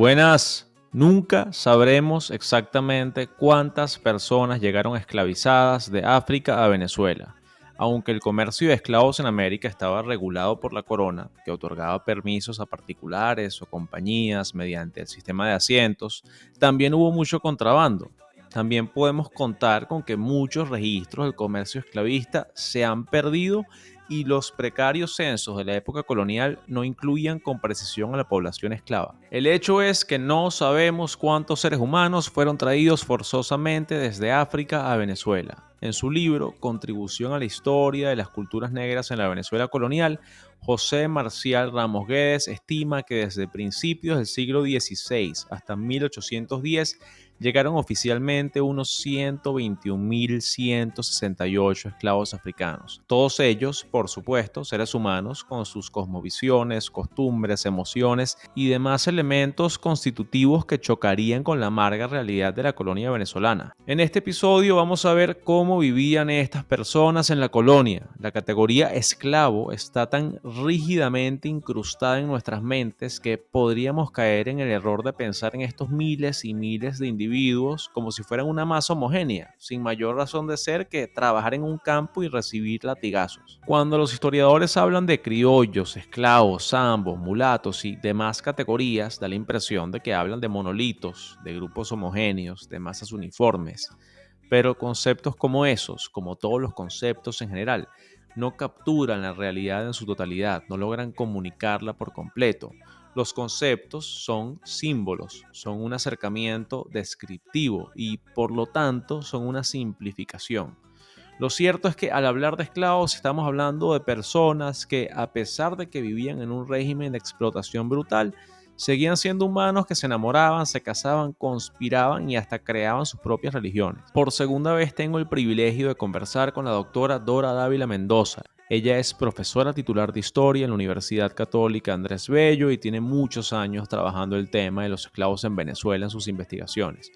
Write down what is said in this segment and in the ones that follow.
Buenas. Nunca sabremos exactamente cuántas personas llegaron esclavizadas de África a Venezuela. Aunque el comercio de esclavos en América estaba regulado por la corona, que otorgaba permisos a particulares o compañías mediante el sistema de asientos, también hubo mucho contrabando. También podemos contar con que muchos registros del comercio esclavista se han perdido y los precarios censos de la época colonial no incluían con precisión a la población esclava. El hecho es que no sabemos cuántos seres humanos fueron traídos forzosamente desde África a Venezuela. En su libro Contribución a la historia de las culturas negras en la Venezuela colonial, José Marcial Ramos Guedes estima que desde principios del siglo XVI hasta 1810 llegaron oficialmente unos 121.168 esclavos africanos. Todos ellos, por supuesto, seres humanos con sus cosmovisiones, costumbres, emociones y demás elementos constitutivos que chocarían con la amarga realidad de la colonia venezolana. En este episodio vamos a ver cómo vivían estas personas en la colonia. La categoría esclavo está tan rígidamente incrustada en nuestras mentes que podríamos caer en el error de pensar en estos miles y miles de individuos como si fueran una masa homogénea, sin mayor razón de ser que trabajar en un campo y recibir latigazos. Cuando los historiadores hablan de criollos, esclavos, zambos, mulatos y demás categorías, da la impresión de que hablan de monolitos, de grupos homogéneos, de masas uniformes. Pero conceptos como esos, como todos los conceptos en general, no capturan la realidad en su totalidad, no logran comunicarla por completo. Los conceptos son símbolos, son un acercamiento descriptivo y por lo tanto son una simplificación. Lo cierto es que al hablar de esclavos estamos hablando de personas que, a pesar de que vivían en un régimen de explotación brutal, seguían siendo humanos que se enamoraban, se casaban, conspiraban y hasta creaban sus propias religiones. Por segunda vez tengo el privilegio de conversar con la doctora Dora Dávila Mendoza. Ella es profesora titular de Historia en la Universidad Católica Andrés Bello y tiene muchos años trabajando el tema de los esclavos en Venezuela en sus investigaciones.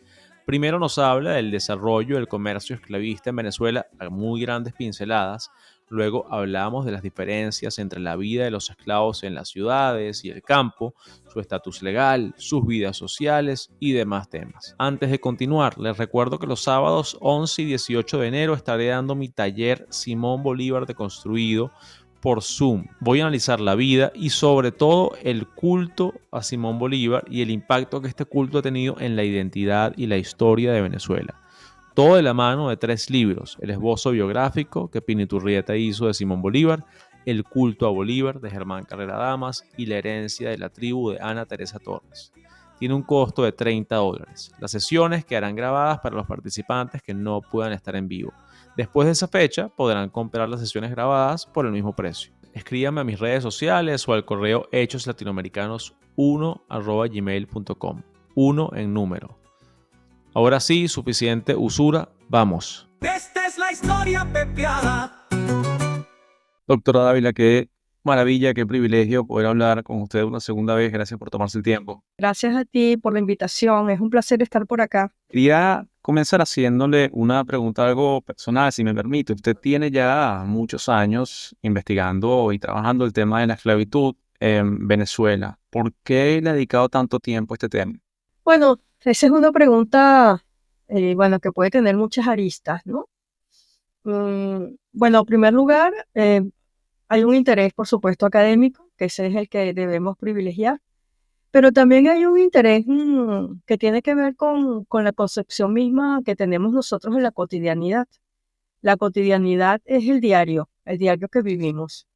Primero nos habla del desarrollo del comercio esclavista en Venezuela a muy grandes pinceladas. Luego hablamos de las diferencias entre la vida de los esclavos en las ciudades y el campo, su estatus legal, sus vidas sociales y demás temas. Antes de continuar, les recuerdo que los sábados 11 y 18 de enero estaré dando mi taller Simón Bolívar Deconstruido por Zoom. Voy a analizar la vida y sobre todo el culto a Simón Bolívar y el impacto que este culto ha tenido en la identidad y la historia de Venezuela. Todo de la mano de 3 libros: el esbozo biográfico que Piniturrieta hizo de Simón Bolívar, el culto a Bolívar de Germán Carrera Damas y la herencia de la tribu de Ana Teresa Torres. Tiene un costo de $30. Las sesiones quedarán grabadas para los participantes que no puedan estar en vivo. Después de esa fecha podrán comprar las sesiones grabadas por el mismo precio. Escríbanme a mis redes sociales o al correo hechoslatinoamericanos1@gmail.com. 1 en número. Ahora sí, suficiente usura, vamos. Esta es la historia pepeada. Doctora Dávila, qué maravilla, qué privilegio poder hablar con usted una segunda vez. Gracias por tomarse el tiempo. Gracias a ti por la invitación. Es un placer estar por acá. Quería comenzar haciéndole una pregunta algo personal, si me permite. Usted tiene ya muchos años investigando y trabajando el tema de la esclavitud en Venezuela. ¿Por qué le ha dedicado tanto tiempo a este tema? Bueno, esa es una pregunta, que puede tener muchas aristas, ¿no? Bueno, en primer lugar, hay un interés, por supuesto, académico, que ese es el que debemos privilegiar, pero también hay un interés que tiene que ver con la concepción misma que tenemos nosotros en la cotidianidad. La cotidianidad es el diario que vivimos.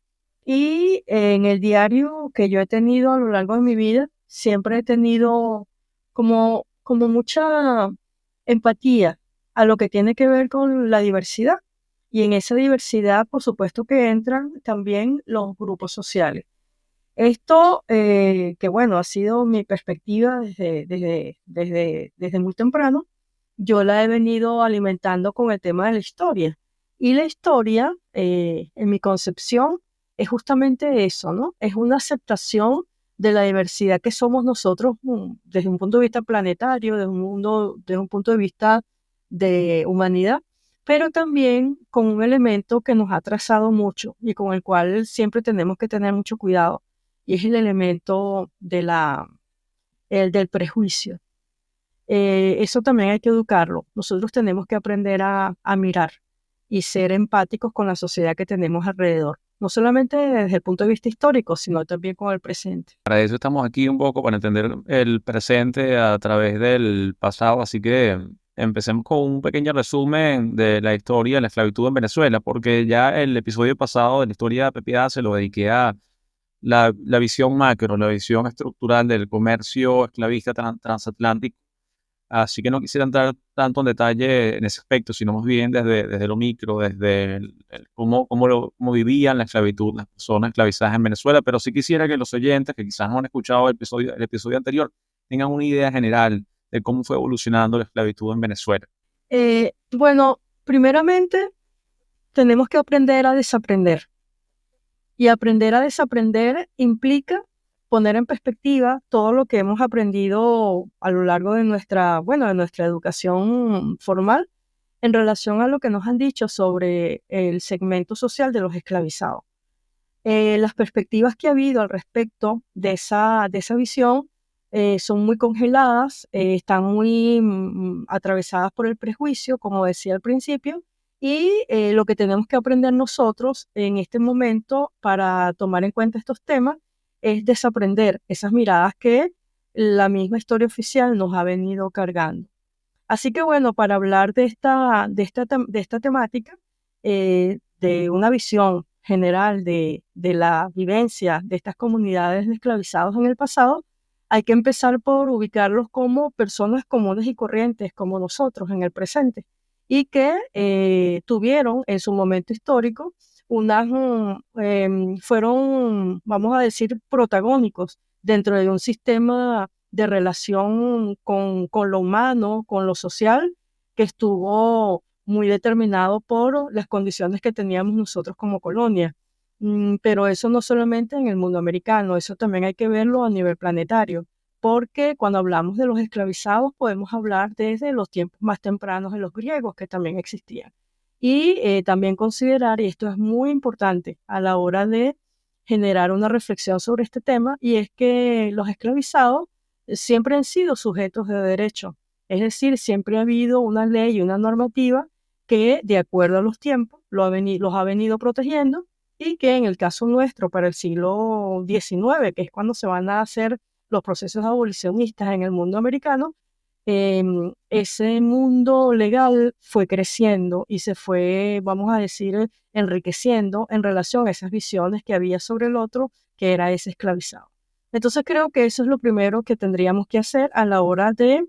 Y en el diario que yo he tenido a lo largo de mi vida, siempre he tenido como mucha empatía a lo que tiene que ver con la diversidad. Y en esa diversidad, por supuesto que entran también los grupos sociales. Esto, que bueno, ha sido mi perspectiva desde muy temprano, yo la he venido alimentando con el tema de la historia. Y la historia, en mi concepción, es justamente eso, ¿no? Es una aceptación de la diversidad que somos nosotros desde un punto de vista planetario, desde un punto de vista de humanidad, pero también con un elemento que nos ha trazado mucho y con el cual siempre tenemos que tener mucho cuidado, y es el elemento el del prejuicio. Eso también hay que educarlo. Nosotros tenemos que aprender a mirar y ser empáticos con la sociedad que tenemos alrededor, no solamente desde el punto de vista histórico, sino también con el presente. Para eso estamos aquí un poco, para entender el presente a través del pasado. Así que empecemos con un pequeño resumen de la historia de la esclavitud en Venezuela, porque ya el episodio pasado de la historia pepiada se lo dediqué a la visión macro, la visión estructural del comercio esclavista transatlántico. Así que no quisiera entrar tanto en detalle en ese aspecto, sino más bien desde lo micro, desde cómo vivían la esclavitud las personas esclavizadas en Venezuela. Pero sí quisiera que los oyentes que quizás no han escuchado el episodio anterior tengan una idea general de cómo fue evolucionando la esclavitud en Venezuela. Bueno, primeramente tenemos que aprender a desaprender. Y aprender a desaprender implica poner en perspectiva todo lo que hemos aprendido a lo largo de de nuestra educación formal en relación a lo que nos han dicho sobre el segmento social de los esclavizados. Las perspectivas que ha habido al respecto de esa visión son muy congeladas, están muy atravesadas por el prejuicio, como decía al principio, y lo que tenemos que aprender nosotros en este momento para tomar en cuenta estos temas es desaprender esas miradas que la misma historia oficial nos ha venido cargando. Así que bueno, para hablar de esta temática, de una visión general de la vivencia de estas comunidades de esclavizados en el pasado, hay que empezar por ubicarlos como personas comunes y corrientes, como nosotros en el presente, y que tuvieron en su momento histórico fueron, vamos a decir, protagónicos dentro de un sistema de relación con lo humano, con lo social, que estuvo muy determinado por las condiciones que teníamos nosotros como colonia. Pero eso no solamente en el mundo americano, eso también hay que verlo a nivel planetario, porque cuando hablamos de los esclavizados podemos hablar desde los tiempos más tempranos de los griegos, que también existían. Y también considerar, y esto es muy importante a la hora de generar una reflexión sobre este tema, y es que los esclavizados siempre han sido sujetos de derecho. Es decir, siempre ha habido una ley y una normativa que, de acuerdo a los tiempos, los ha venido protegiendo y que en el caso nuestro, para el siglo XIX, que es cuando se van a hacer los procesos abolicionistas en el mundo americano, ese mundo legal fue creciendo y se fue, vamos a decir, enriqueciendo en relación a esas visiones que había sobre el otro, que era ese esclavizado. Entonces creo que eso es lo primero que tendríamos que hacer a la hora de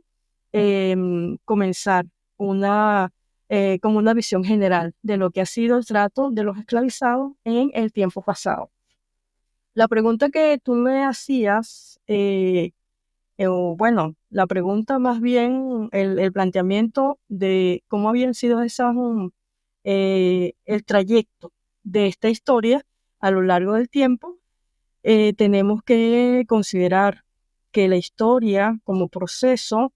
comenzar con una visión general de lo que ha sido el trato de los esclavizados en el tiempo pasado. La pregunta que tú me hacías, la pregunta más bien, el planteamiento de cómo habían sido el trayecto de esta historia a lo largo del tiempo, tenemos que considerar que la historia como proceso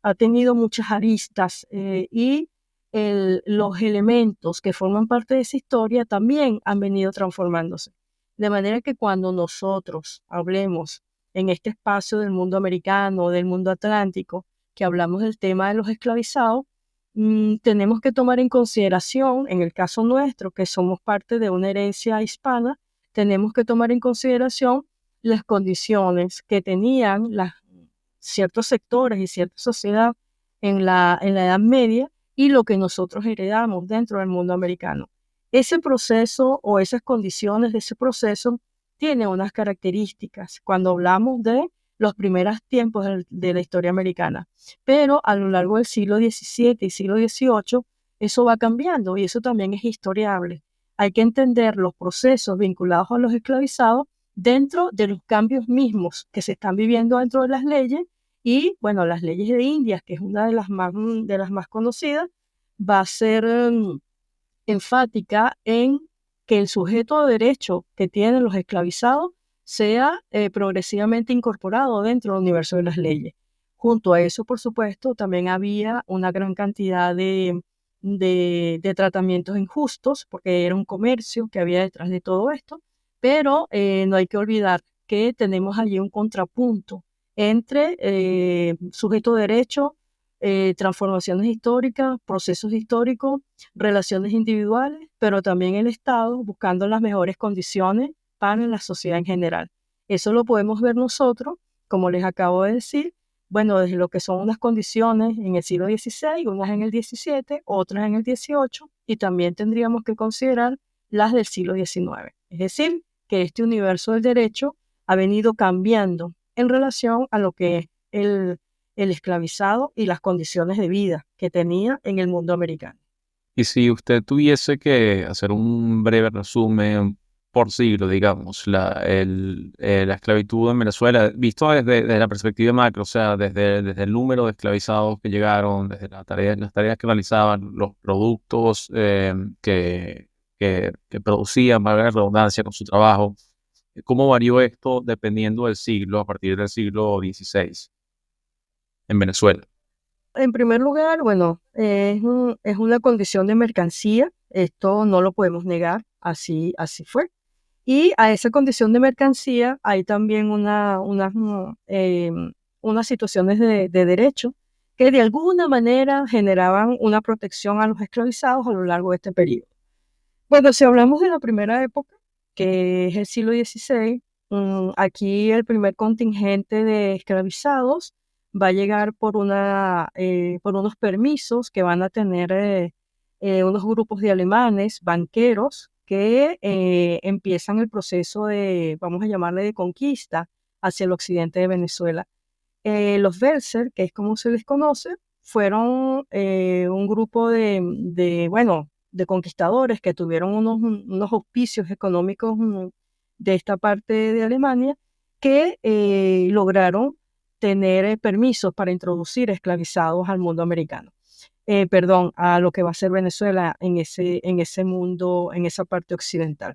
ha tenido muchas aristas y los elementos que forman parte de esa historia también han venido transformándose. De manera que cuando nosotros hablemos en este espacio del mundo americano, del mundo atlántico, que hablamos del tema de los esclavizados, tenemos que tomar en consideración, en el caso nuestro, que somos parte de una herencia hispana, tenemos que tomar en consideración las condiciones que tenían ciertos sectores y cierta sociedad en la Edad Media y lo que nosotros heredamos dentro del mundo americano. Ese proceso o esas condiciones de ese proceso tienen unas características cuando hablamos de los primeros tiempos de la historia americana, pero a lo largo del siglo XVII y siglo XVIII eso va cambiando y eso también es historiable. Hay que entender los procesos vinculados a los esclavizados dentro de los cambios mismos que se están viviendo dentro de las leyes y, bueno, las leyes de Indias, que es una de las más conocidas, va a ser enfática en que el sujeto de derecho que tienen los esclavizados sea progresivamente incorporado dentro del universo de las leyes. Junto a eso, por supuesto, también había una gran cantidad de tratamientos injustos, porque era un comercio que había detrás de todo esto, pero no hay que olvidar que tenemos allí un contrapunto entre sujeto de derecho, transformaciones históricas, procesos históricos, relaciones individuales, pero también el Estado buscando las mejores condiciones para la sociedad en general. Eso lo podemos ver nosotros, como les acabo de decir, bueno, desde lo que son unas condiciones en el siglo XVI, unas en el XVII, otras en el XVIII, y también tendríamos que considerar las del siglo XIX. Es decir, que este universo del derecho ha venido cambiando en relación a lo que es el esclavizado y las condiciones de vida que tenía en el mundo americano. Y si usted tuviese que hacer un breve resumen por siglo, digamos, la esclavitud en Venezuela, visto desde la perspectiva macro, o sea, desde el número de esclavizados que llegaron, desde las tareas que realizaban, los productos que producían, valga la redundancia, con su trabajo, ¿cómo varió esto dependiendo del siglo, a partir del siglo XVI en Venezuela? En primer lugar, bueno, es una condición de mercancía, esto no lo podemos negar, así fue. Y a esa condición de mercancía hay también unas situaciones de derecho que de alguna manera generaban una protección a los esclavizados a lo largo de este periodo. Bueno, si hablamos de la primera época, que es el siglo XVI, aquí el primer contingente de esclavizados va a llegar por unos permisos que van a tener unos grupos de alemanes, banqueros, que empiezan el proceso de, vamos a llamarle, de conquista hacia el occidente de Venezuela. Los Belser, que es como se les conoce, fueron un grupo bueno, de conquistadores que tuvieron unos auspicios económicos de esta parte de Alemania que lograron tener permisos para introducir esclavizados al mundo americano. Perdón, a lo que va a ser Venezuela en ese mundo, en esa parte occidental.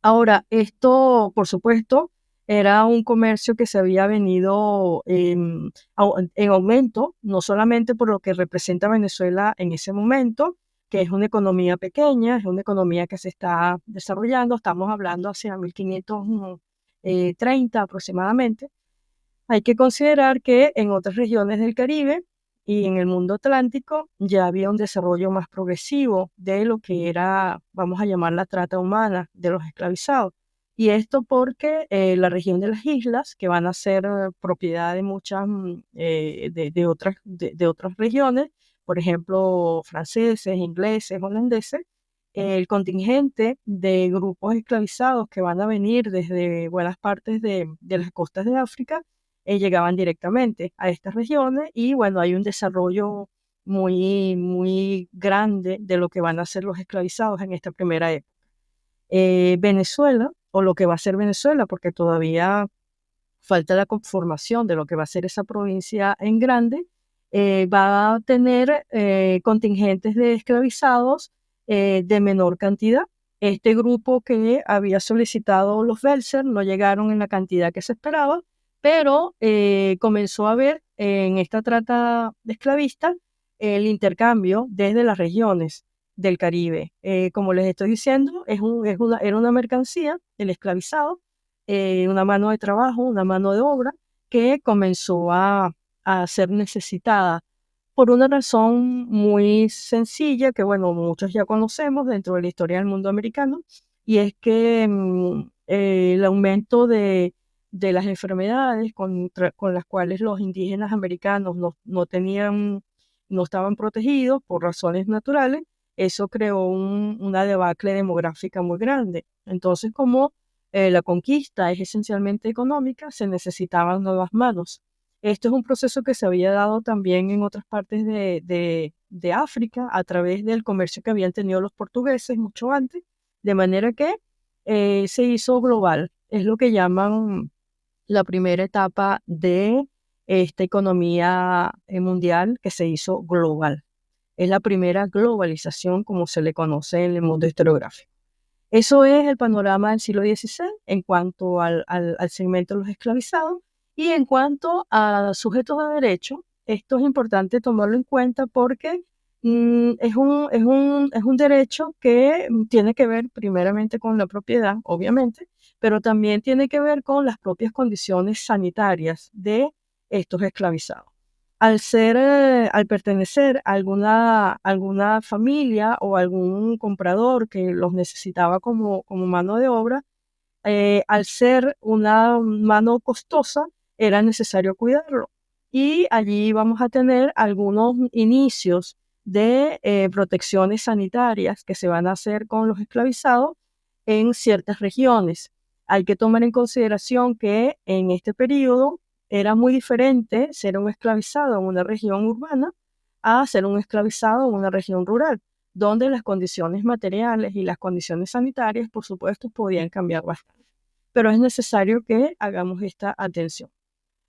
Ahora, esto, por supuesto, era un comercio que se había venido en aumento, no solamente por lo que representa Venezuela en ese momento, que es una economía pequeña, es una economía que se está desarrollando, estamos hablando hacia 1530 aproximadamente. Hay que considerar que en otras regiones del Caribe y en el mundo atlántico ya había un desarrollo más progresivo de lo que era, vamos a llamar, la trata humana de los esclavizados. Y esto porque la región de las islas, que van a ser propiedad de muchas de otras regiones, por ejemplo, franceses, ingleses, holandeses, el contingente de grupos esclavizados que van a venir desde buenas partes de las costas de África llegaban directamente a estas regiones y bueno, hay un desarrollo muy grande de lo que van a ser los esclavizados en esta primera época. Venezuela, o lo que va a ser Venezuela, porque todavía falta la conformación de lo que va a ser esa provincia en grande, va a tener contingentes de esclavizados de menor cantidad. Este grupo que había solicitado los Belser no llegaron en la cantidad que se esperaba, pero comenzó a haber en esta trata de esclavistas el intercambio desde las regiones del Caribe. Como les estoy diciendo, era una mercancía, el esclavizado, una mano de trabajo, una mano de obra que comenzó a ser necesitada por una razón muy sencilla que, bueno, muchos ya conocemos dentro de la historia del mundo americano, y es que el aumento de las enfermedades con las cuales los indígenas americanos no estaban protegidos por razones naturales, eso creó una debacle demográfica muy grande. Entonces, como la conquista es esencialmente económica, se necesitaban nuevas manos. Esto es un proceso que se había dado también en otras partes de África a través del comercio que habían tenido los portugueses mucho antes, de manera que se hizo global. Es lo que llaman la primera etapa de esta economía mundial que se hizo global. Es la primera globalización como se le conoce en el mundo historiográfico. Eso es el panorama del siglo XVI en cuanto al segmento de los esclavizados. Y en cuanto a sujetos de derecho, esto es importante tomarlo en cuenta porque es un derecho que tiene que ver primeramente con la propiedad, obviamente, pero también tiene que ver con las propias condiciones sanitarias de estos esclavizados. Al pertenecer a alguna familia o algún comprador que los necesitaba como mano de obra, al ser una mano costosa, era necesario cuidarlo. Y allí vamos a tener algunos inicios de protecciones sanitarias que se van a hacer con los esclavizados en ciertas regiones. Hay que tomar en consideración que en este periodo era muy diferente ser un esclavizado en una región urbana a ser un esclavizado en una región rural, donde las condiciones materiales y las condiciones sanitarias, por supuesto, podían cambiar bastante. Pero es necesario que hagamos esta atención.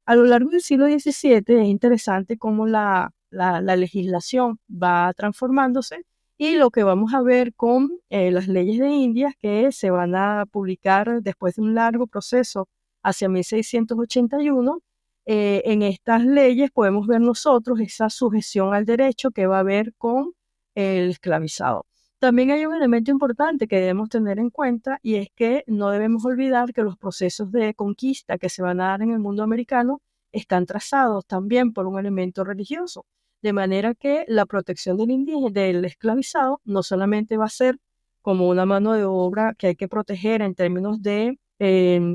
A lo largo del siglo XVII es interesante cómo la legislación va transformándose y lo que vamos a ver con las leyes de Indias que se van a publicar después de un largo proceso hacia 1681. En estas leyes podemos ver nosotros esa sujeción al derecho que va a haber con el esclavizado. También hay un elemento importante que debemos tener en cuenta y es que no debemos olvidar que los procesos de conquista que se van a dar en el mundo americano están trazados también por un elemento religioso, de manera que la protección del indígena, del esclavizado, no solamente va a ser como una mano de obra que hay que proteger en términos de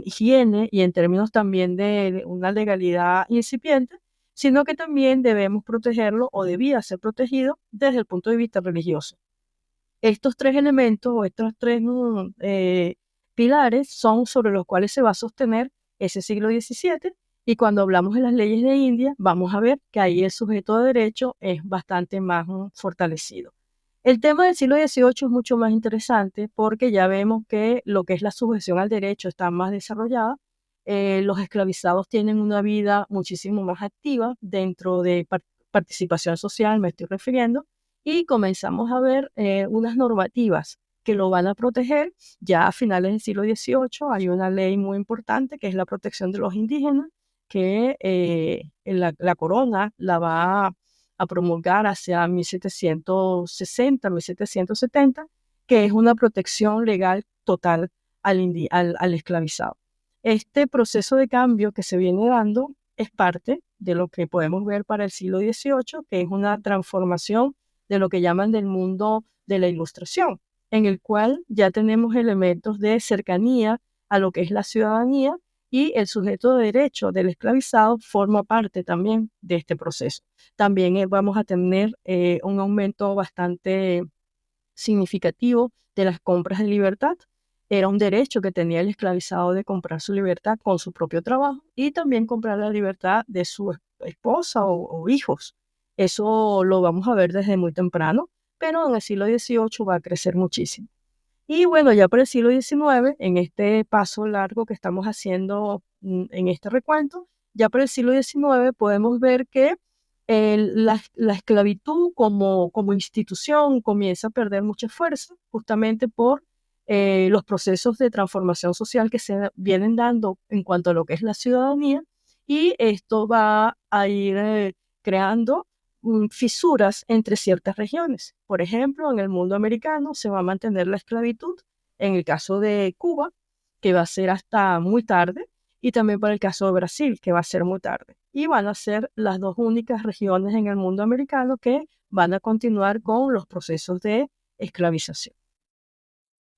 higiene y en términos también de una legalidad incipiente, sino que también debemos protegerlo o debía ser protegido desde el punto de vista religioso. Estos tres elementos o estos tres pilares son sobre los cuales se va a sostener ese siglo XVII y cuando hablamos de las leyes de India vamos a ver que ahí el sujeto de derecho es bastante más fortalecido. El tema del siglo XVIII es mucho más interesante porque ya vemos que lo que es la sujeción al derecho está más desarrollada. Los esclavizados tienen una vida muchísimo más activa dentro de participación social, me estoy refiriendo, y comenzamos a ver unas normativas que lo van a proteger. Ya a finales del siglo XVIII hay una ley muy importante que es la protección de los indígenas, que la corona la va a promulgar hacia 1760, 1770, que es una protección legal total al esclavizado. Este proceso de cambio que se viene dando es parte de lo que podemos ver para el siglo XVIII, que es una transformación de lo que llaman del mundo de la ilustración, en el cual ya tenemos elementos de cercanía a lo que es la ciudadanía y el sujeto de derecho del esclavizado forma parte también de este proceso. También vamos a tener un aumento bastante significativo de las compras de libertad. Era un derecho que tenía el esclavizado de comprar su libertad con su propio trabajo y también comprar la libertad de su esposa o hijos. Eso lo vamos a ver desde muy temprano, pero en el siglo XVIII va a crecer muchísimo. Y bueno, ya para el siglo XIX, en este paso largo que estamos haciendo en este recuento, ya para el siglo XIX podemos ver que la esclavitud como institución comienza a perder mucha fuerza justamente por los procesos de transformación social que se vienen dando en cuanto a lo que es la ciudadanía y esto va a ir creando fisuras entre ciertas regiones. Por ejemplo, en el mundo americano se va a mantener la esclavitud, en el caso de Cuba, que va a ser hasta muy tarde, y también para el caso de Brasil, que va a ser muy tarde. Y van a ser las dos únicas regiones en el mundo americano que van a continuar con los procesos de esclavización.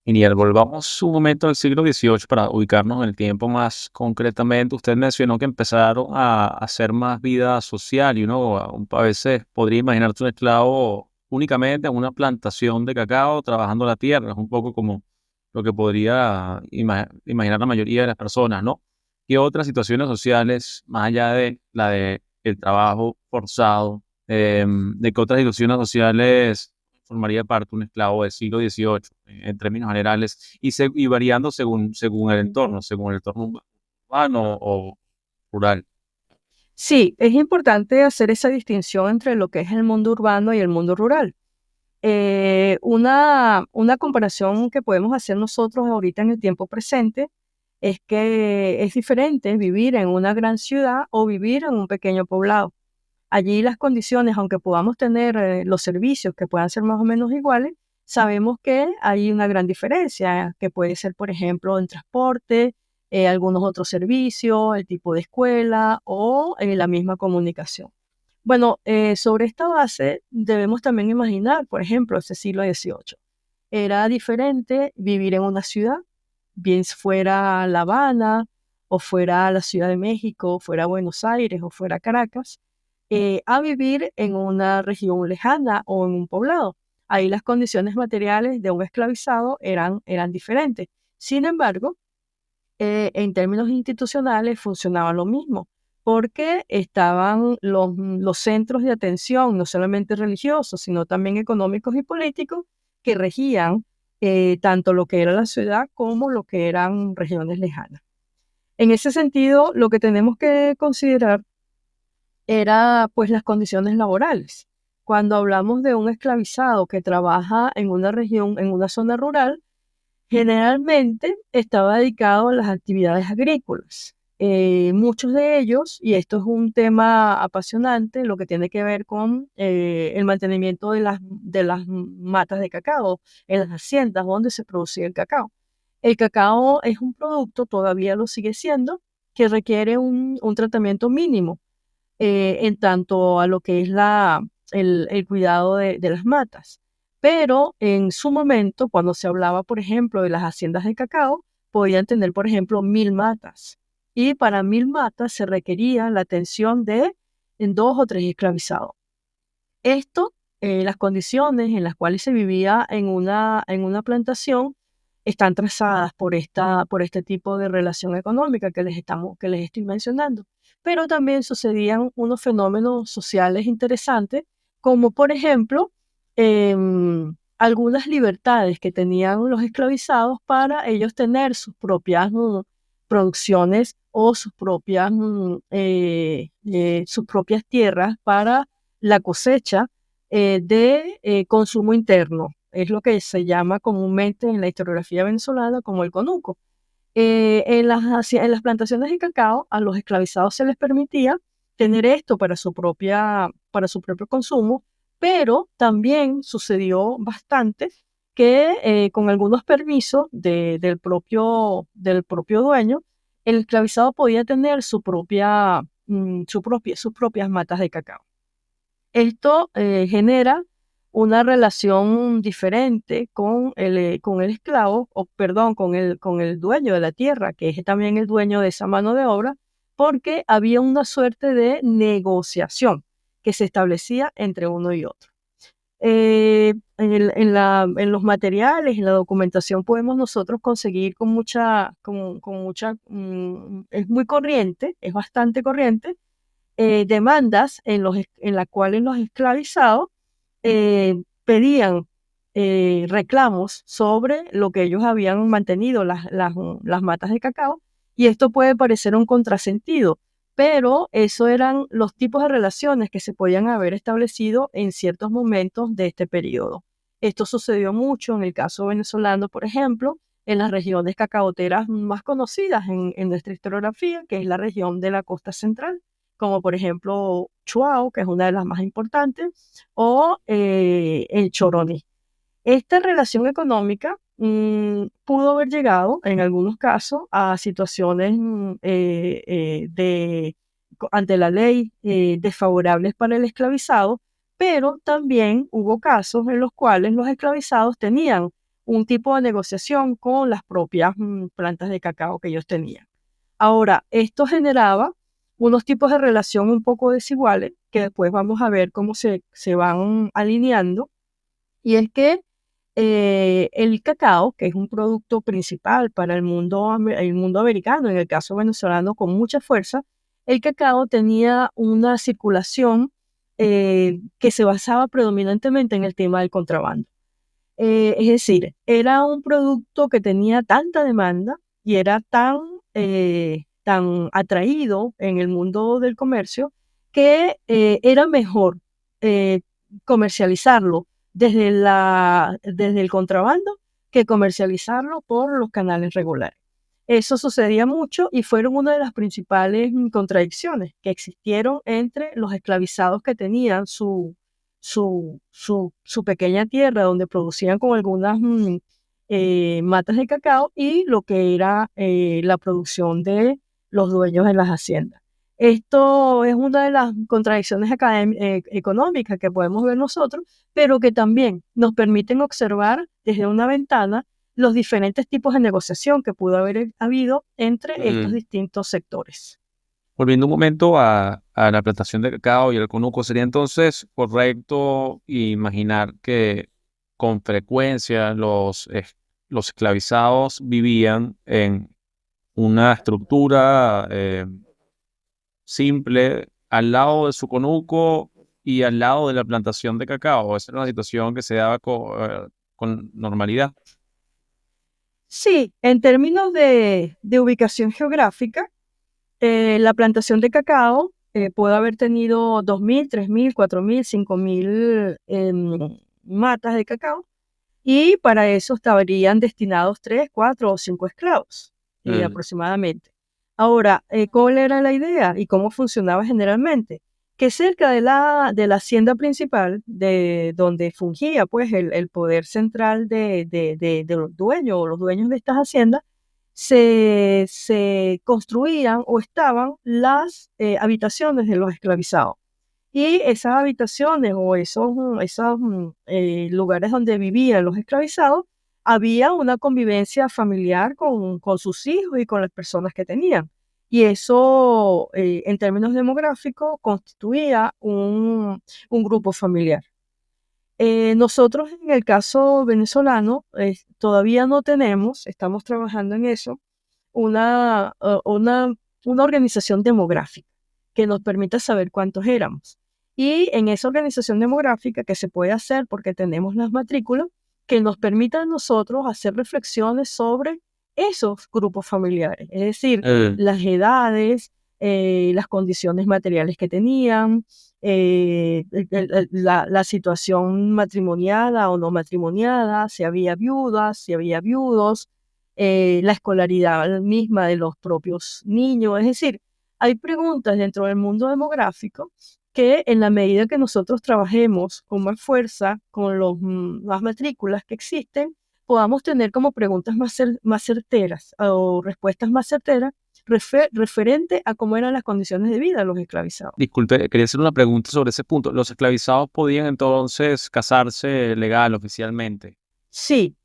Genial, volvamos un momento al siglo XVIII para ubicarnos en el tiempo más concretamente. Usted mencionó que empezaron a hacer más vida social y uno a veces podría imaginarse un esclavo únicamente en una plantación de cacao trabajando la tierra. Es un poco como lo que podría imaginar la mayoría de las personas, ¿no? ¿Qué otras situaciones sociales, más allá de la de el trabajo forzado, de qué otras situaciones sociales formaría parte un esclavo del siglo XVIII, en términos generales, y variando según el entorno urbano o rural? Sí, es importante hacer esa distinción entre lo que es el mundo urbano y el mundo rural. Una comparación que podemos hacer nosotros ahorita en el tiempo presente es que es diferente vivir en una gran ciudad o vivir en un pequeño poblado. Allí las condiciones, aunque podamos tener los servicios que puedan ser más o menos iguales, sabemos que hay una gran diferencia, que puede ser, por ejemplo, en transporte, algunos otros servicios, el tipo de escuela o la misma comunicación. Bueno, sobre esta base debemos también imaginar, por ejemplo, ese siglo XVIII. Era diferente vivir en una ciudad, bien fuera La Habana o fuera la Ciudad de México, fuera Buenos Aires o fuera Caracas, a vivir en una región lejana o en un poblado. Ahí las condiciones materiales de un esclavizado eran diferentes. Sin embargo, en términos institucionales funcionaba lo mismo, porque estaban los centros de atención, no solamente religiosos, sino también económicos y políticos, que regían tanto lo que era la ciudad como lo que eran regiones lejanas. En ese sentido, lo que tenemos que considerar era pues las condiciones laborales. Cuando hablamos de un esclavizado que trabaja en una región, en una zona rural, generalmente estaba dedicado a las actividades agrícolas. Muchos de ellos, y esto es un tema apasionante, lo que tiene que ver con el mantenimiento de las matas de cacao en las haciendas donde se producía el cacao. El cacao es un producto, todavía lo sigue siendo, que requiere un tratamiento mínimo en tanto a lo que es el cuidado de las matas. Pero en su momento, cuando se hablaba, por ejemplo, de las haciendas de cacao, podían tener, por ejemplo, 1000 matas. Y para 1000 matas se requería la atención de en 2 o 3 esclavizados. Esto, las condiciones en las cuales se vivía en una plantación están trazadas por este tipo de relación económica que les estoy mencionando. Pero también sucedían unos fenómenos sociales interesantes, como por ejemplo, algunas libertades que tenían los esclavizados para ellos tener sus propias producciones o sus propias tierras para la cosecha de consumo interno. Es lo que se llama comúnmente en la historiografía venezolana como el conuco. En las plantaciones de cacao, a los esclavizados se les permitía tener esto para su propio consumo, pero también sucedió bastante que con algunos permisos del propio dueño, el esclavizado podía tener sus propias matas de cacao. Esto genera una relación diferente con el esclavo, o perdón, con el dueño de la tierra, que es también el dueño de esa mano de obra, porque había una suerte de negociación que se establecía entre uno y otro. En los materiales, en la documentación podemos nosotros conseguir es muy corriente, es bastante corriente, demandas en las cuales los esclavizados pedían reclamos sobre lo que ellos habían mantenido, las matas de cacao, y esto puede parecer un contrasentido, pero eso eran los tipos de relaciones que se podían haber establecido en ciertos momentos de este periodo. Esto sucedió mucho en el caso venezolano, por ejemplo, en las regiones cacaoteras más conocidas en nuestra historiografía, que es la región de la costa central, como por ejemplo Chuao, que es una de las más importantes, o el Choroní. Esta relación económica pudo haber llegado en algunos casos a situaciones ante la ley desfavorables para el esclavizado, pero también hubo casos en los cuales los esclavizados tenían un tipo de negociación con las propias plantas de cacao que ellos tenían. Ahora, esto generaba unos tipos de relación un poco desiguales que después vamos a ver cómo se van alineando, y es que el cacao, que es un producto principal para el mundo americano, en el caso venezolano con mucha fuerza, el cacao tenía una circulación que se basaba predominantemente en el tema del contrabando. Es decir, era un producto que tenía tanta demanda y era tan atraído en el mundo del comercio que era mejor eh, comercializarlo desde el contrabando que comercializarlo por los canales regulares. Eso sucedía mucho y fueron una de las principales contradicciones que existieron entre los esclavizados que tenían su pequeña tierra donde producían con algunas matas de cacao y lo que era la producción de los dueños de las haciendas. Esto es una de las contradicciones económicas que podemos ver nosotros, pero que también nos permiten observar desde una ventana los diferentes tipos de negociación que pudo haber habido entre estos Mm. distintos sectores. Volviendo un momento a la plantación de cacao y el conuco, ¿sería entonces correcto imaginar que con frecuencia los esclavizados vivían en una estructura simple al lado de su conuco y al lado de la plantación de cacao? Esa era una situación que se daba con normalidad. Sí, en términos de ubicación geográfica, la plantación de cacao puede haber tenido 2.000, 3.000, 4.000, 5.000 matas de cacao y para eso estarían destinados 3, 4 o 5 esclavos Mm. aproximadamente. Ahora, ¿cuál era la idea y cómo funcionaba generalmente? Que cerca de la hacienda principal, de donde fungía pues el poder central de los dueños o los dueños de estas haciendas, se construían o estaban las habitaciones de los esclavizados. Y esas habitaciones o esos lugares donde vivían los esclavizados, había una convivencia familiar con sus hijos y con las personas que tenían. Y eso, en términos demográficos, constituía un grupo familiar. Nosotros en el caso venezolano todavía no tenemos, estamos trabajando en eso, una organización demográfica que nos permita saber cuántos éramos. Y en esa organización demográfica que se puede hacer porque tenemos las matrículas, que nos permita a nosotros hacer reflexiones sobre esos grupos familiares, es decir, las edades, las condiciones materiales que tenían, la situación matrimoniada o no matrimoniada, si había viudas, si había viudos, la escolaridad misma de los propios niños. Es decir, hay preguntas dentro del mundo demográfico que en la medida que nosotros trabajemos con más fuerza, con las matrículas que existen, podamos tener como preguntas más certeras o respuestas más certeras referente a cómo eran las condiciones de vida de los esclavizados. Disculpe, quería hacer una pregunta sobre ese punto. ¿Los esclavizados podían entonces casarse legal, oficialmente? Sí,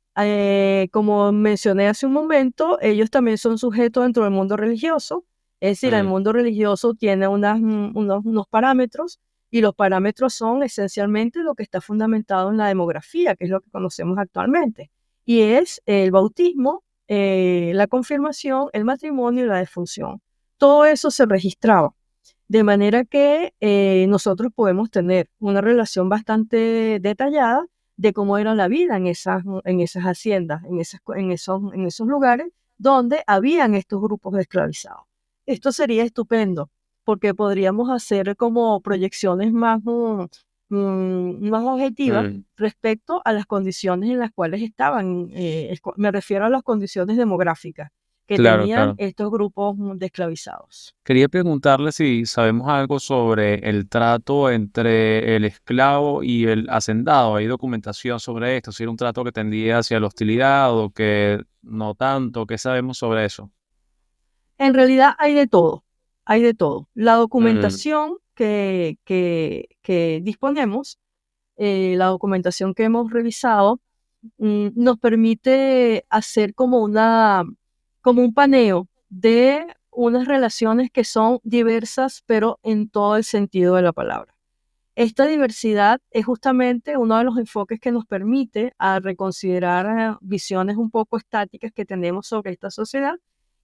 como mencioné hace un momento, ellos también son sujetos dentro del mundo religioso. Es decir, el Mm. mundo religioso tiene unos parámetros y los parámetros son esencialmente lo que está fundamentado en la demografía, que es lo que conocemos actualmente. Y es el bautismo, la confirmación, el matrimonio y la defunción. Todo eso se registraba. De manera que nosotros podemos tener una relación bastante detallada de cómo era la vida en esas haciendas, en esos lugares donde habían estos grupos de esclavizados. Esto sería estupendo, porque podríamos hacer como proyecciones más objetivas Mm. respecto a las condiciones en las cuales estaban. Me refiero a las condiciones demográficas que Claro, tenían claro. estos grupos de esclavizados. Quería preguntarle si sabemos algo sobre el trato entre el esclavo y el hacendado. ¿Hay documentación sobre esto? Si era un trato que tendía hacia la hostilidad o que no tanto. ¿Qué sabemos sobre eso? En realidad hay de todo, hay de todo. La Mm. documentación que disponemos, la documentación que hemos revisado, nos permite hacer como un paneo de unas relaciones que son diversas, pero en todo el sentido de la palabra. Esta diversidad es justamente uno de los enfoques que nos permite a reconsiderar visiones un poco estáticas que tenemos sobre esta sociedad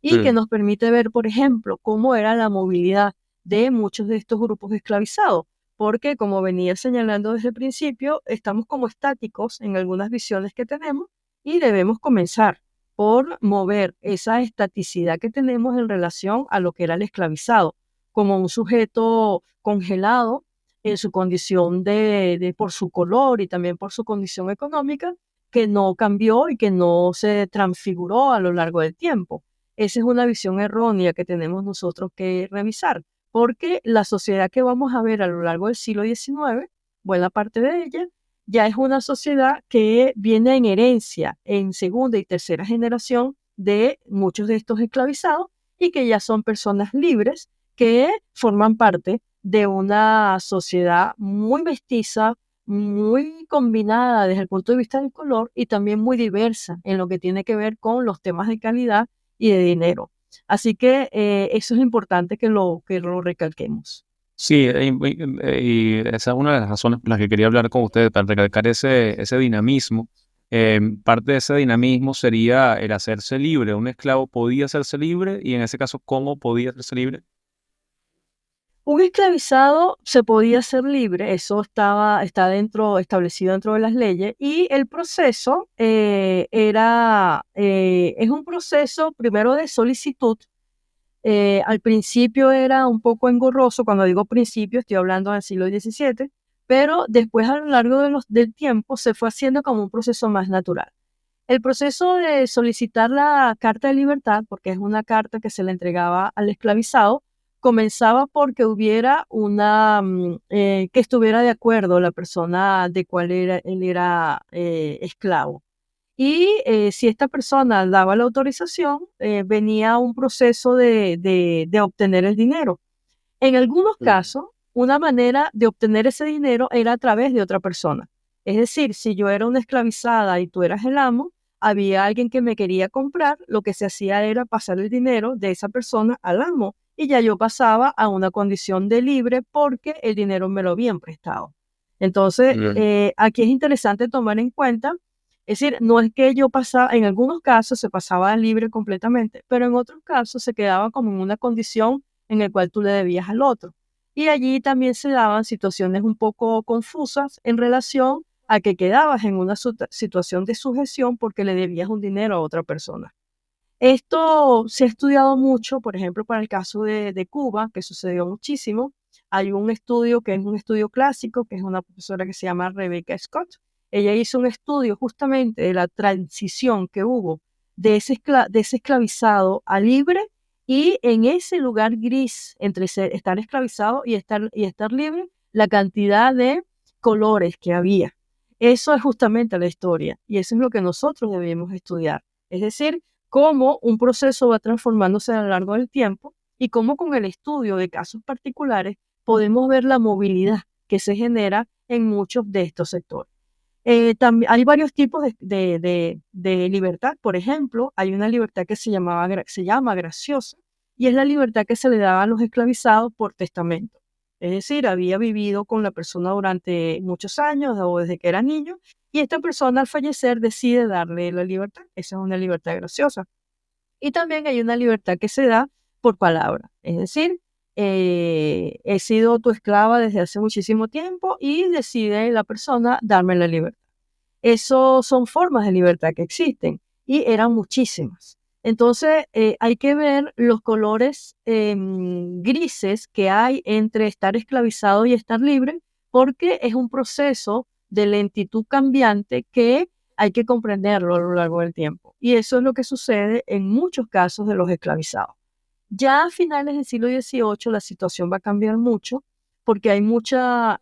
y que Mm. nos permite ver, por ejemplo, cómo era la movilidad de muchos de estos grupos esclavizados, porque como venía señalando desde el principio, estamos como estáticos en algunas visiones que tenemos y debemos comenzar por mover esa estaticidad que tenemos en relación a lo que era el esclavizado, como un sujeto congelado en su condición por su color y también por su condición económica, que no cambió y que no se transfiguró a lo largo del tiempo. Esa es una visión errónea que tenemos nosotros que revisar, porque la sociedad que vamos a ver a lo largo del siglo XIX buena parte de ella, ya es una sociedad que viene en herencia en segunda y tercera generación de muchos de estos esclavizados y que ya son personas libres que forman parte de una sociedad muy mestiza, muy combinada desde el punto de vista del color y también muy diversa en lo que tiene que ver con los temas de calidad y de dinero. Así que eso es importante que lo recalquemos. Sí, y esa es una de las razones por las que quería hablar con ustedes, para recalcar ese dinamismo. Parte de ese dinamismo sería el hacerse libre. Un esclavo podía hacerse libre y en ese caso, ¿cómo podía hacerse libre? Un esclavizado se podía hacer libre, eso está establecido dentro de las leyes, y el proceso es un proceso primero de solicitud. Al principio era un poco engorroso, cuando digo principio estoy hablando del siglo XVII, pero después a lo largo del tiempo se fue haciendo como un proceso más natural. El proceso de solicitar la carta de libertad, porque es una carta que se le entregaba al esclavizado, comenzaba porque hubiera que estuviera de acuerdo la persona de cuál él era esclavo. Y si esta persona daba la autorización, venía un proceso de obtener el dinero. En algunos casos, una manera de obtener ese dinero era a través de otra persona. Es decir, si yo era una esclavizada y tú eras el amo, había alguien que me quería comprar, lo que se hacía era pasar el dinero de esa persona al amo y ya yo pasaba a una condición de libre porque el dinero me lo habían prestado. Entonces, aquí es interesante tomar en cuenta, es decir, no es que yo pasaba, en algunos casos se pasaba libre completamente, pero en otros casos se quedaba como en una condición en el cual tú le debías al otro. Y allí también se daban situaciones un poco confusas en relación a que quedabas en una situación de sujeción porque le debías un dinero a otra persona. Esto se ha estudiado mucho, por ejemplo, para el caso de Cuba, que sucedió muchísimo. Hay un estudio que es un estudio clásico, que es una profesora que se llama Rebecca Scott. Ella hizo un estudio justamente de la transición que hubo de ese esclavizado a libre y en ese lugar gris entre estar esclavizado y estar libre, la cantidad de colores que había. Eso es justamente la historia y eso es lo que nosotros debemos estudiar. Es decir, cómo un proceso va transformándose a lo largo del tiempo y cómo con el estudio de casos particulares podemos ver la movilidad que se genera en muchos de estos sectores. Hay varios tipos de libertad. Por ejemplo, hay una libertad que se llama graciosa y es la libertad que se le daba a los esclavizados por testamento. Es decir, había vivido con la persona durante muchos años o desde que era niño y esta persona al fallecer decide darle la libertad. Esa es una libertad graciosa. Y también hay una libertad que se da por palabra. Es decir, he sido tu esclava desde hace muchísimo tiempo y decide la persona darme la libertad. Eso son formas de libertad que existen y eran muchísimas. Entonces, hay que ver los colores grises que hay entre estar esclavizado y estar libre, porque es un proceso de lentitud cambiante que hay que comprenderlo a lo largo del tiempo. Y eso es lo que sucede en muchos casos de los esclavizados. Ya a finales del siglo XVIII la situación va a cambiar mucho porque hay mucho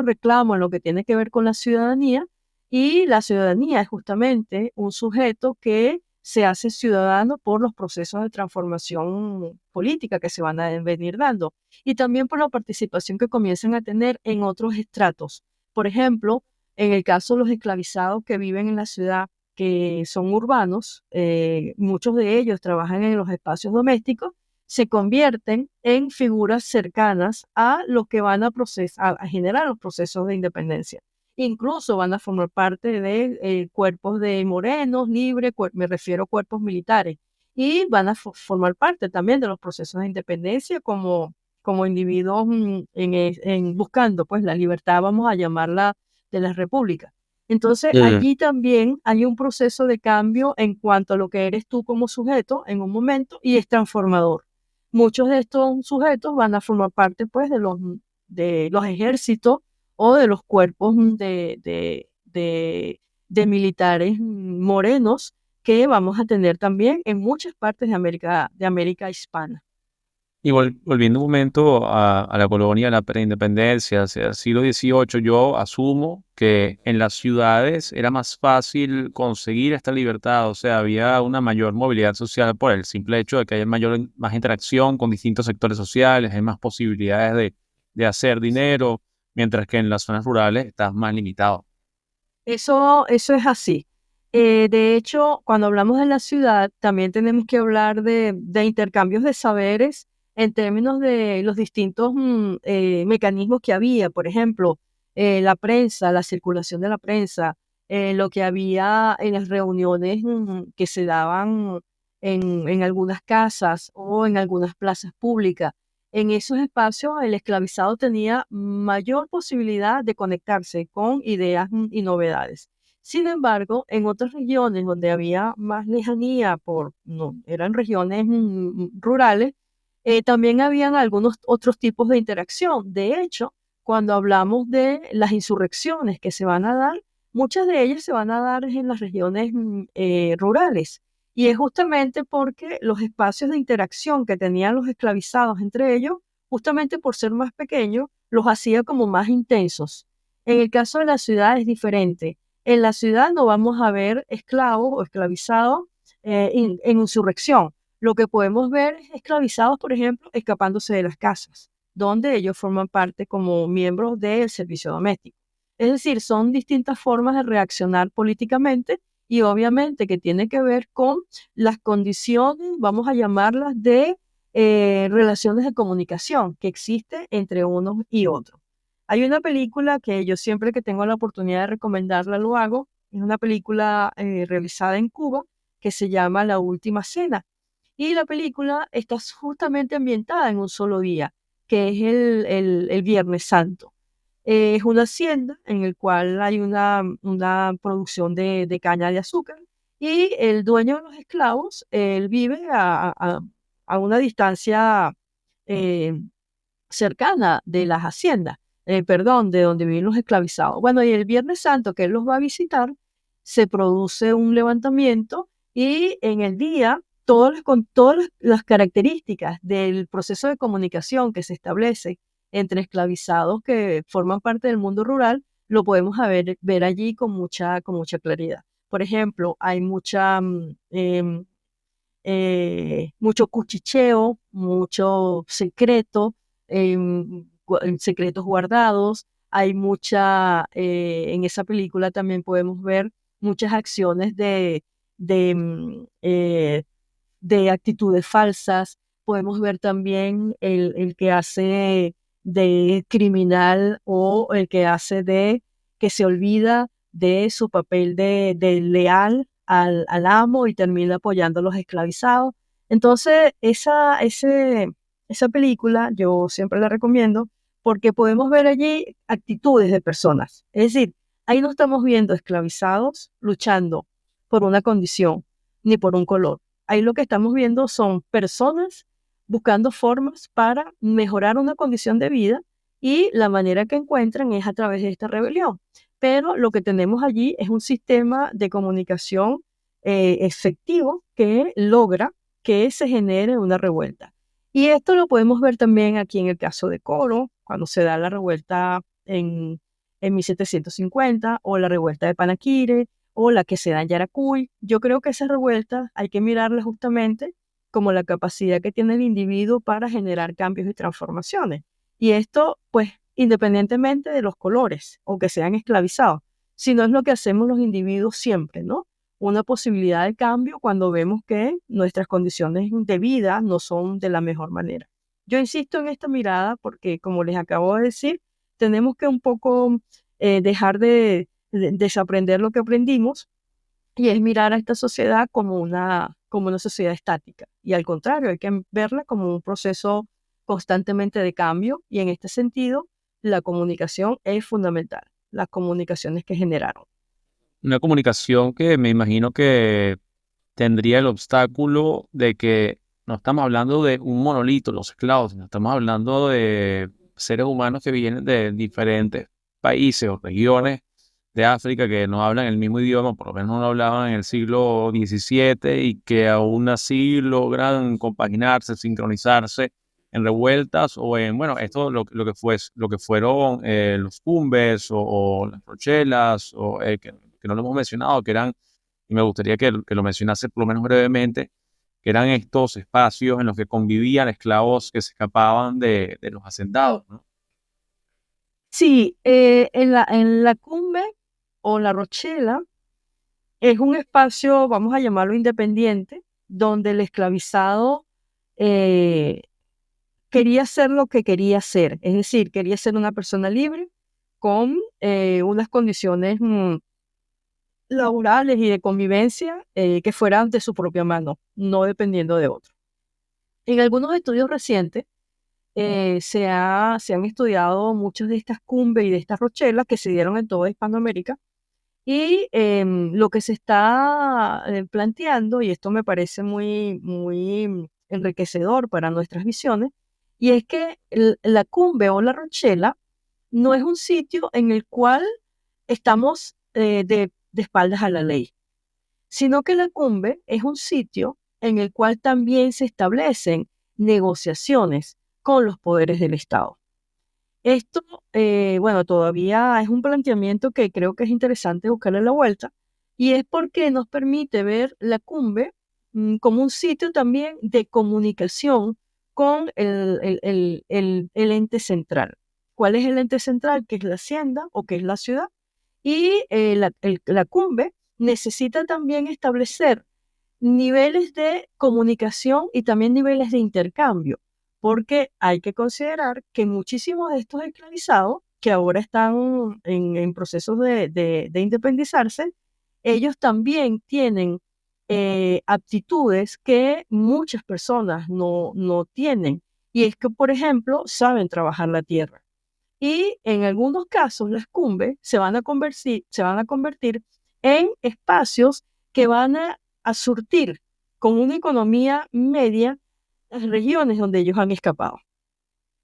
reclamo en lo que tiene que ver con la ciudadanía y la ciudadanía es justamente un sujeto que se hace ciudadano por los procesos de transformación política que se van a venir dando y también por la participación que comienzan a tener en otros estratos. Por ejemplo, en el caso de los esclavizados que viven en la ciudad, que son urbanos, muchos de ellos trabajan en los espacios domésticos, se convierten en figuras cercanas a lo que van a generar los procesos de independencia. Incluso van a formar parte de cuerpos de morenos, libres, me refiero a cuerpos militares, y van a formar parte también de los procesos de independencia como individuos buscando pues la libertad, vamos a llamarla, de las repúblicas. Entonces, allí también hay un proceso de cambio en cuanto a lo que eres tú como sujeto en un momento y es transformador. Muchos de estos sujetos van a formar parte pues de los ejércitos o de los cuerpos de militares morenos que vamos a tener también en muchas partes de América hispana. Y volviendo un momento a la colonia, a la preindependencia, hacia el siglo XVIII, yo asumo que en las ciudades era más fácil conseguir esta libertad, o sea, había una mayor movilidad social por el simple hecho de que hay más interacción con distintos sectores sociales, hay más posibilidades de hacer dinero, mientras que en las zonas rurales estás más limitado. Eso es así. De hecho, cuando hablamos de la ciudad, también tenemos que hablar de intercambios de saberes en términos de los distintos mecanismos que había. Por ejemplo, la prensa, la circulación de la prensa, lo que había en las reuniones que se daban en algunas casas o en algunas plazas públicas. En esos espacios, el esclavizado tenía mayor posibilidad de conectarse con ideas y novedades. Sin embargo, en otras regiones donde había más lejanía, no, eran regiones rurales, también habían algunos otros tipos de interacción. De hecho, cuando hablamos de las insurrecciones que se van a dar, muchas de ellas se van a dar en las regiones rurales. Y es justamente porque los espacios de interacción que tenían los esclavizados entre ellos, justamente por ser más pequeños, los hacía como más intensos. En el caso de la ciudad es diferente. En la ciudad no vamos a ver esclavos o esclavizados en insurrección. Lo que podemos ver es esclavizados, por ejemplo, escapándose de las casas, donde ellos forman parte como miembros del servicio doméstico. Es decir, son distintas formas de reaccionar políticamente y obviamente que tiene que ver con las condiciones, vamos a llamarlas, de relaciones de comunicación que existe entre unos y otros. Hay una película que yo siempre que tengo la oportunidad de recomendarla lo hago, es una película realizada en Cuba que se llama La Última Cena. Y la película está justamente ambientada en un solo día, que es el Viernes Santo. Es una hacienda en el cual hay una producción de caña de azúcar y el dueño de los esclavos, él vive a una distancia eh, cercana de las haciendas, perdón, de donde viven los esclavizados. Bueno, y el Viernes Santo que él los va a visitar, se produce un levantamiento y en el día, con todas las características del proceso de comunicación que se establece entre esclavizados que forman parte del mundo rural, lo podemos ver allí con mucha claridad. Por ejemplo, hay mucho cuchicheo, mucho secreto, secretos guardados. Hay en esa película también podemos ver muchas acciones de, mm, eh, de actitudes falsas. Podemos ver también el que hace de criminal o el que hace de que se olvida de su papel de leal al amo y termina apoyando a los esclavizados. Entonces, esa película yo siempre la recomiendo porque podemos ver allí actitudes de personas. Es decir, ahí no estamos viendo esclavizados luchando por una condición ni por un color. Ahí lo que estamos viendo son personas buscando formas para mejorar una condición de vida y la manera que encuentran es a través de esta rebelión. Pero lo que tenemos allí es un sistema de comunicación efectivo que logra que se genere una revuelta. Y esto lo podemos ver también aquí en el caso de Coro, cuando se da la revuelta en 1750, o la revuelta de Panaquire, o la que se da en Yaracuy. Yo creo que esa revuelta hay que mirarla justamente como la capacidad que tiene el individuo para generar cambios y transformaciones. Y esto, pues, independientemente de los colores o que sean esclavizados, sino es lo que hacemos los individuos siempre, ¿no? Una posibilidad de cambio cuando vemos que nuestras condiciones de vida no son de la mejor manera. Yo insisto en esta mirada porque, como les acabo de decir, tenemos que un poco dejar de desaprender lo que aprendimos y es mirar a esta sociedad como una sociedad estática. Y al contrario, hay que verla como un proceso constantemente de cambio y en este sentido, la comunicación es fundamental, las comunicaciones que generaron. Una comunicación que me imagino que tendría el obstáculo de que no estamos hablando de un monolito, los esclavos, sino estamos hablando de seres humanos que vienen de diferentes países o regiones de África que no hablan el mismo idioma, por lo menos no lo hablaban en el siglo XVII y que aún así logran compaginarse, sincronizarse en revueltas o en, bueno, esto lo que fueron los cumbes o las rochelas, que no lo hemos mencionado, que eran, y me gustaría que lo mencionase por lo menos brevemente, que eran estos espacios en los que convivían esclavos que se escapaban de los hacendados, ¿no? Sí, en la cumbre o la rochela es un espacio, vamos a llamarlo independiente, donde el esclavizado eh, quería ser lo que quería ser, es decir, quería ser una persona libre con unas condiciones laborales y de convivencia que fueran de su propia mano, no dependiendo de otro. En algunos estudios recientes se han estudiado muchas de estas cumbres y de estas rochelas que se dieron en toda Hispanoamérica y lo que se está planteando, y esto me parece muy, muy enriquecedor para nuestras visiones, y es que la cumbre o la rochela no es un sitio en el cual estamos de espaldas a la ley, sino que la cumbre es un sitio en el cual también se establecen negociaciones con los poderes del Estado. Esto, bueno, todavía es un planteamiento que creo que es interesante buscarle la vuelta, y es porque nos permite ver la cumbre como un sitio también de comunicación con el ente central. ¿Cuál es el ente central? Que es la hacienda o que es la ciudad. Y la cumbre necesita también establecer niveles de comunicación y también niveles de intercambio, porque hay que considerar que muchísimos de estos esclavizados que ahora están en procesos de independizarse, ellos también tienen aptitudes que muchas personas no tienen. Y es que, por ejemplo, saben trabajar la tierra. Y en algunos casos las cumbres se van a convertir en espacios que van a surtir con una economía media las regiones donde ellos han escapado.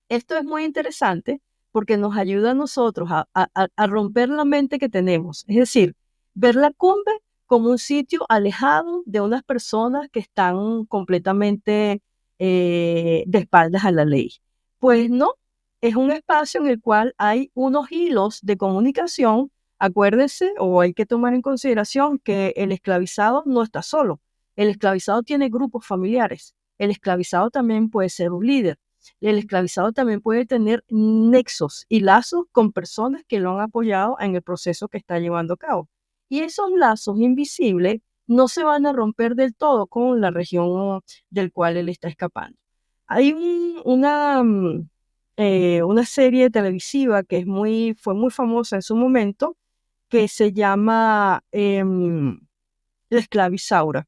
Esto es muy interesante porque nos ayuda a nosotros a romper la mente que tenemos, es decir, ver la cumbre como un sitio alejado de unas personas que están completamente de espaldas a la ley. Pues no, es un espacio en el cual hay unos hilos de comunicación. Acuérdense, o hay que tomar en consideración que el esclavizado no está solo. El esclavizado tiene grupos familiares. El esclavizado también puede ser un líder. El esclavizado también puede tener nexos y lazos con personas que lo han apoyado en el proceso que está llevando a cabo. Y esos lazos invisibles no se van a romper del todo con la región del cual él está escapando. Hay una serie televisiva que fue muy famosa en su momento, que se llama La Esclavizaura.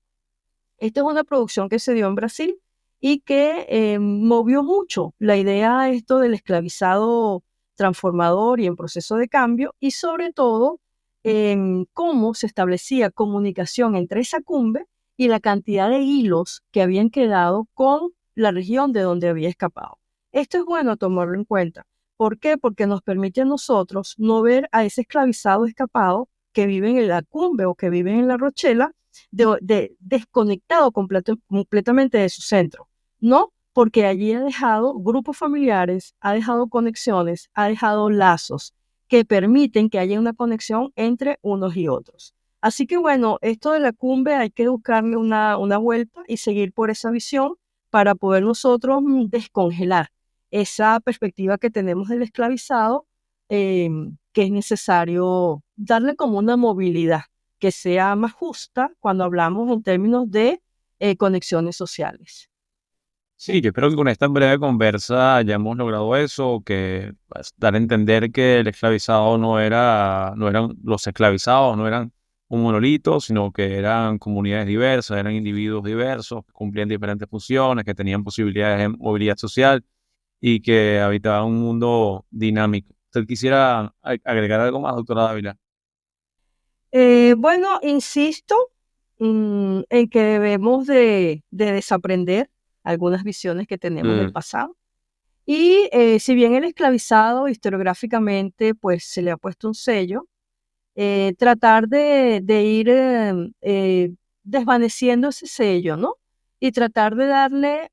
Esta es una producción que se dio en Brasil y que movió mucho la idea esto del esclavizado transformador y en proceso de cambio, y sobre todo en cómo se establecía comunicación entre esa cumbre y la cantidad de hilos que habían quedado con la región de donde había escapado. Esto es bueno tomarlo en cuenta. ¿Por qué? Porque nos permite a nosotros no ver a ese esclavizado escapado que vive en la cumbre o que vive en la Rochela desconectado completamente de su centro, ¿no? Porque allí ha dejado grupos familiares, ha dejado conexiones, ha dejado lazos que permiten que haya una conexión entre unos y otros. Así que bueno, esto de la cumbre hay que buscarle una vuelta y seguir por esa visión para poder nosotros descongelar esa perspectiva que tenemos del esclavizado, que es necesario darle como una movilidad que sea más justa cuando hablamos en términos de conexiones sociales. Sí, yo espero que con esta breve conversa hayamos logrado eso, que dar a entender que el esclavizado no eran los esclavizados, no eran un monolito, sino que eran comunidades diversas, eran individuos diversos, que cumplían diferentes funciones, que tenían posibilidades de movilidad social y que habitaban un mundo dinámico. ¿Usted quisiera agregar algo más, doctora Dávila? Bueno, insisto en que debemos de desaprender algunas visiones que tenemos del Mm, pasado. Y si bien el esclavizado historiográficamente pues se le ha puesto un sello, tratar de ir desvaneciendo ese sello, ¿no? Y tratar de darle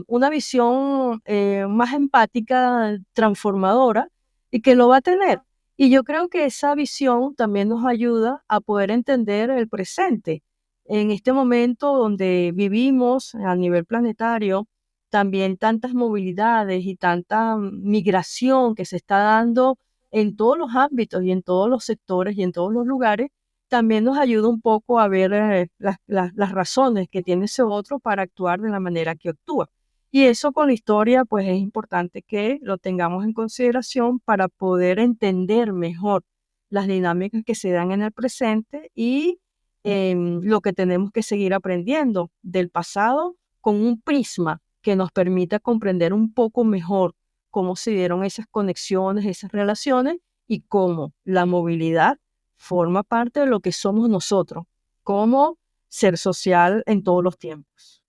una visión más empática, transformadora, y que lo va a tener. Y yo creo que esa visión también nos ayuda a poder entender el presente. En este momento donde vivimos a nivel planetario, también tantas movilidades y tanta migración que se está dando en todos los ámbitos y en todos los sectores y en todos los lugares, también nos ayuda un poco a ver las razones que tiene ese otro para actuar de la manera que actúa. Y eso con la historia, pues es importante que lo tengamos en consideración para poder entender mejor las dinámicas que se dan en el presente y lo que tenemos que seguir aprendiendo del pasado con un prisma que nos permita comprender un poco mejor cómo se dieron esas conexiones, esas relaciones y cómo la movilidad forma parte de lo que somos nosotros, como ser social en todos los tiempos.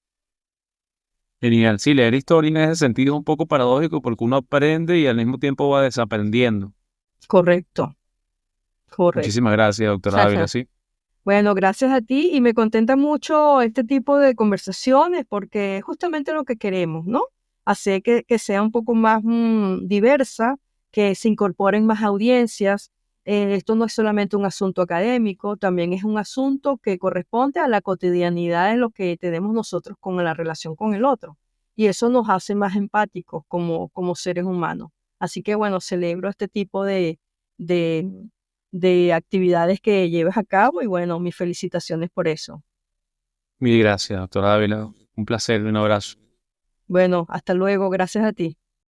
Genial. Sí, leer historia en ese sentido es un poco paradójico porque uno aprende y al mismo tiempo va desaprendiendo. Correcto, correcto. Muchísimas gracias, doctora Ávila. Sí. Bueno, gracias a ti y me contenta mucho este tipo de conversaciones porque es justamente lo que queremos, ¿no? Hacer que sea un poco más diversa, que se incorporen más audiencias. Esto no es solamente un asunto académico, también es un asunto que corresponde a la cotidianidad en lo que tenemos nosotros con la relación con el otro. Y eso nos hace más empáticos como seres humanos. Así que bueno, celebro este tipo de de actividades que lleves a cabo y bueno, mis felicitaciones por eso. Mil gracias, doctora Ávila. Un placer, un abrazo. Bueno, hasta luego, gracias a ti.